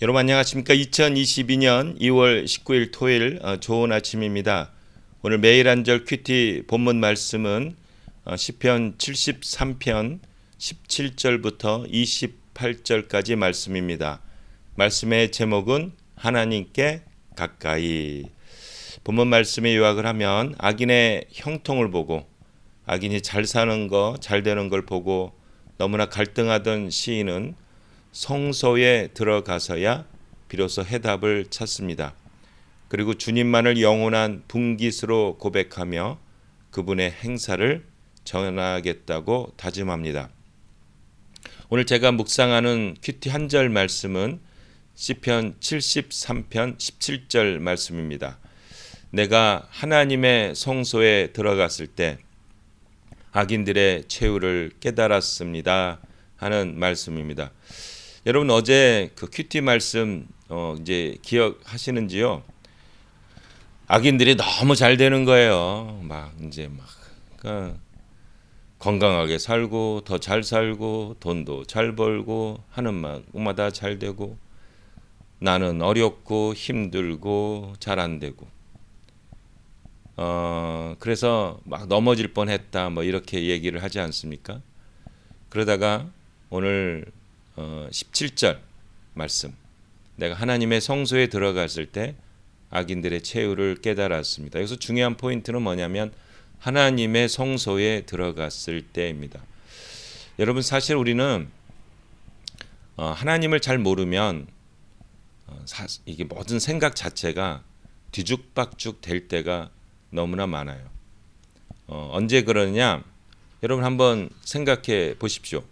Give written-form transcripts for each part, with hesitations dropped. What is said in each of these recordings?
여러분 안녕하십니까? 2022년 2월 19일 토요일 좋은 아침입니다. 오늘 매일 한절 큐티 본문 말씀은 시편 73편 17절부터 28절까지 말씀입니다. 말씀의 제목은 하나님께 가까이. 본문 말씀에 요약을 하면 악인의 형통을 보고 악인이 잘 사는 거, 잘 되는 걸 보고 너무나 갈등하던 시인은 성소에 들어가서야 비로소 해답을 찾습니다. 그리고 주님만을 영원한 분깃으로 고백하며 그분의 행사를 전하겠다고 다짐합니다. 오늘 제가 묵상하는 큐티 한 절 말씀은 시편 73편 17절 말씀입니다. 내가 하나님의 성소에 들어갔을 때 악인들의 최후를 깨달았습니다 하는 말씀입니다. 여러분 어제 그 큐티 말씀 이제 기억하시는지요? 악인들이 너무 잘 되는 거예요. 그러니까 건강하게 살고 더 잘 살고 돈도 잘 벌고 하는 마다 잘 되고 나는 어렵고 힘들고 잘 안 되고 그래서 막 넘어질 뻔했다 뭐 이렇게 얘기를 하지 않습니까? 그러다가 오늘 17절 말씀, 내가 하나님의 성소에 들어갔을 때 악인들의 최후를 깨달았습니다. 여기서 중요한 포인트는 뭐냐면 하나님의 성소에 들어갔을 때입니다. 여러분 사실 우리는 하나님을 잘 모르면 이게 모든 생각 자체가 뒤죽박죽 될 때가 너무나 많아요. 언제 그러냐? 여러분 한번 생각해 보십시오.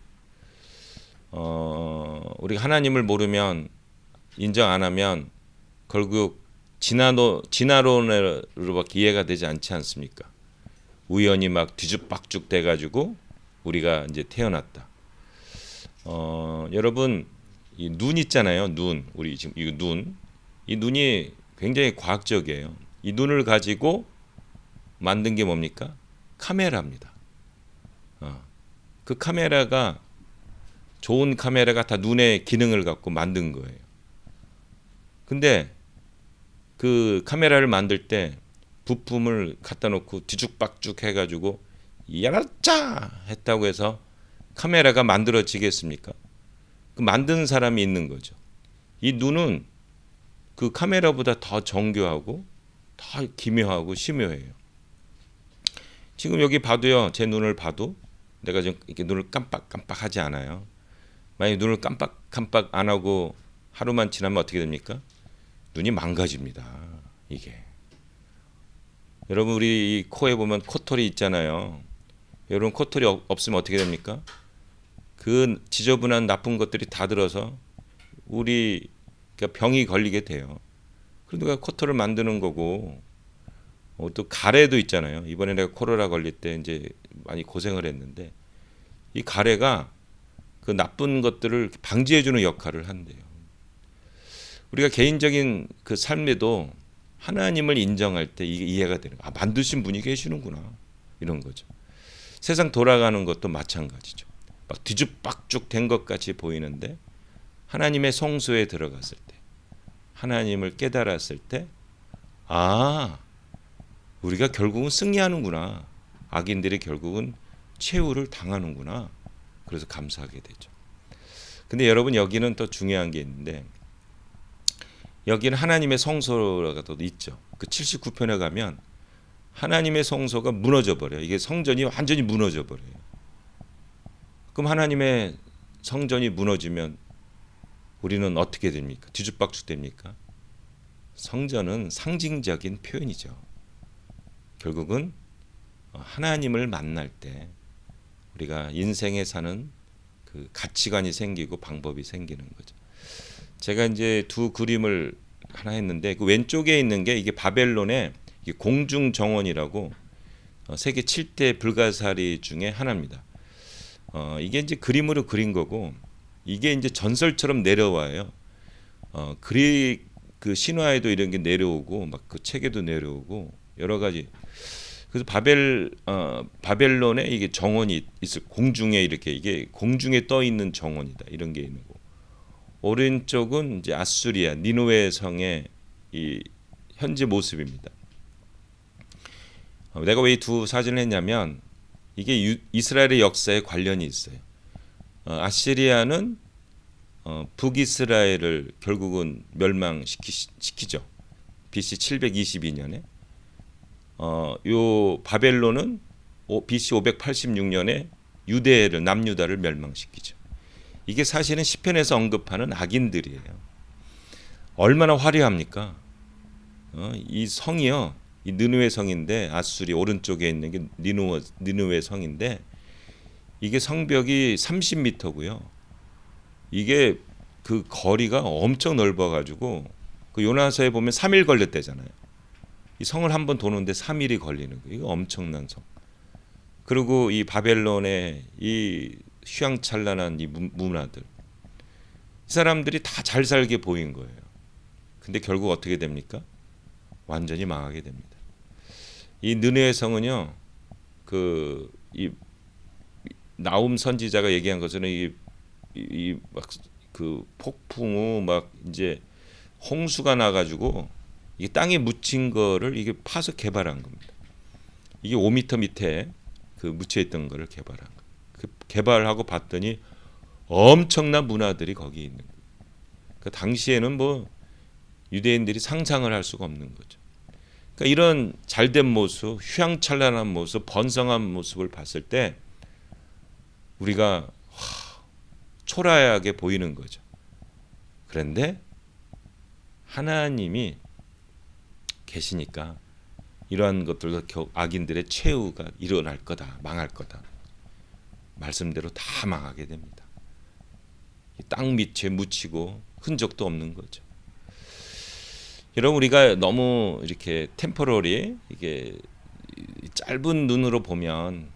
우리가 하나님을 모르면 인정 안 하면 결국 진화론으로밖에 이해가 되지 않지 않습니까? 우연히 막 뒤죽박죽 돼가지고 우리가 이제 태어났다. 여러분 이 눈 있잖아요. 눈 우리 지금 이 눈이 굉장히 과학적이에요. 이 눈을 가지고 만든 게 뭡니까? 카메라입니다. 그 카메라가 좋은 카메라가 다 눈의 기능을 갖고 만든 거예요. 근데 그 카메라를 만들 때 부품을 갖다 놓고 뒤죽박죽 해가지고 야라짜 했다고 해서 카메라가 만들어지겠습니까? 그 만든 사람이 있는 거죠. 이 눈은 그 카메라보다 더 정교하고 더 기묘하고 심오해요. 지금 여기 봐도요, 제 눈을 봐도 내가 지금 이렇게 눈을 깜빡깜빡 하지 않아요. 만약에 눈을 깜빡깜빡 안 하고 하루만 지나면 어떻게 됩니까? 눈이 망가집니다. 이게. 여러분 우리 이 코에 보면 코털이 있잖아요. 여러분 코털이 없으면 어떻게 됩니까? 그 지저분한 나쁜 것들이 다 들어서 우리 병이 걸리게 돼요. 그러니까 코털을 만드는 거고 또 가래도 있잖아요. 이번에 내가 코로나 걸릴 때 이제 많이 고생을 했는데 이 가래가 그 나쁜 것들을 방지해주는 역할을 한대요. 우리가 개인적인 그 삶에도 하나님을 인정할 때 이게 이해가 되는 거예요. 만드신 분이 계시는구나 이런 거죠. 세상 돌아가는 것도 마찬가지죠. 막 뒤죽박죽 된 것 같이 보이는데 하나님의 성소에 들어갔을 때 하나님을 깨달았을 때 우리가 결국은 승리하는구나. 악인들이 결국은 최후를 당하는구나. 그래서 감사하게 되죠. 근데 여러분 여기는 또 중요한 게 있는데 여기는 하나님의 성소가 또 있죠. 그 79편에 가면 하나님의 성소가 무너져 버려요. 이게 성전이 완전히 무너져 버려요. 그럼 하나님의 성전이 무너지면 우리는 어떻게 됩니까? 뒤죽박죽 됩니까? 성전은 상징적인 표현이죠. 결국은 하나님을 만날 때 우리가 인생에 사는 그 가치관이 생기고 방법이 생기는 거죠. 제가 이제 두 그림을 하나 했는데 그 왼쪽에 있는 게 이게 바벨론의 공중 정원이라고 세계 7대 불가사리 중에 하나입니다. 이게 이제 그림으로 그린 거고 이게 이제 전설처럼 내려와요. 그 신화에도 이런 게 내려오고 막 그 책에도 내려오고 여러 가지. 그래서 바벨론에 이게 정원이 있을 공중에 이렇게 이게 공중에 떠 있는 정원이다 이런 게 있는 거. 오른쪽은 이제 아수리아 니느웨 성의 이 현재 모습입니다. 내가 왜 이 두 사진을 했냐면 이게 이스라엘의 역사에 관련이 있어요. 아시리아는 북이스라엘을 결국은 멸망시키죠. BC 722년에. 요 바벨론은 BC 586년에 유대를 남유다를 멸망시키죠. 이게 사실은 시편에서 언급하는 악인들이에요. 얼마나 화려합니까? 이 성이요, 이 느느웨 성인데 아수리 오른쪽에 있는 게 느느웨 성인데 이게 성벽이 30m고요. 이게 그 거리가 엄청 넓어가지고 그 요나서에 보면 3일 걸렸대잖아요. 이 성을 한번 도는데 3일이 걸리는 거예요. 이거 엄청난 성. 그리고 이 바벨론의 이 휘황찬란한 이 문화들, 이 사람들이 다 잘 살게 보인 거예요. 근데 결국 어떻게 됩니까? 완전히 망하게 됩니다. 이 느느웨 성은요, 이 나움 선지자가 얘기한 것처럼 그 폭풍 후 막 이제 홍수가 나가지고 이게 땅에 묻힌 거를 이게 파서 개발한 겁니다. 이게 5m 밑에 그 묻혀 있던 거를 개발한 거. 그 개발하고 봤더니 엄청난 문화들이 거기 있는 거예요. 그 당시에는 뭐 유대인들이 상상을 할 수가 없는 거죠. 그러니까 이런 잘된 모습, 휘황찬란한 모습, 번성한 모습을 봤을 때 우리가 초라하게 보이는 거죠. 그런데 하나님이 계시니까 이러한 것들도 악인들의 최후가 일어날 거다, 망할 거다. 말씀대로 다 망하게 됩니다. 땅 밑에 묻히고 흔적도 없는 거죠. 여러분, 우리가 너무 이렇게 템포러리 이게 짧은 눈으로 보면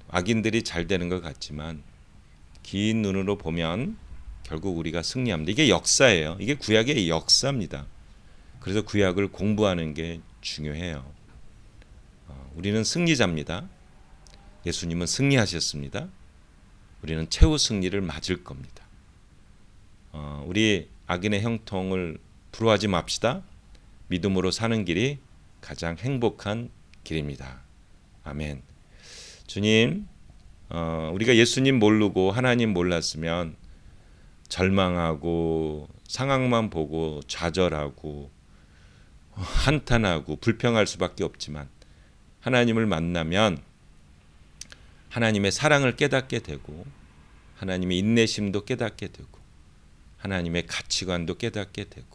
악인들이 잘 되는 것 같지만 긴 눈으로 보면 결국 우리가 승리합니다. 이게 역사예요. 이게 구약의 역사입니다. 그래서 구약을 공부하는 게 중요해요. 우리는 승리자입니다. 예수님은 승리하셨습니다. 우리는 최후 승리를 맞을 겁니다. 우리 악인의 형통을 부러워하지 맙시다. 믿음으로 사는 길이 가장 행복한 길입니다. 아멘. 주님, 우리가 예수님 모르고 하나님 몰랐으면 절망하고 상황만 보고 좌절하고 한탄하고 불평할 수밖에 없지만 하나님을 만나면 하나님의 사랑을 깨닫게 되고 하나님의 인내심도 깨닫게 되고 하나님의 가치관도 깨닫게 되고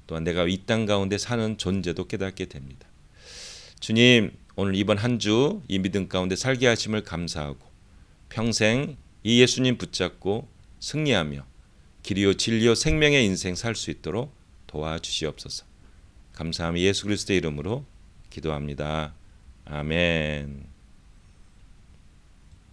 또한 내가 이 땅 가운데 사는 존재도 깨닫게 됩니다. 주님, 오늘 이번 한 주 이 믿음 가운데 살게 하심을 감사하고 평생 이 예수님 붙잡고 승리하며 길이요 진리요 생명의 인생 살 수 있도록 도와주시옵소서. 감사하며 예수 그리스도의 이름으로 기도합니다. 아멘.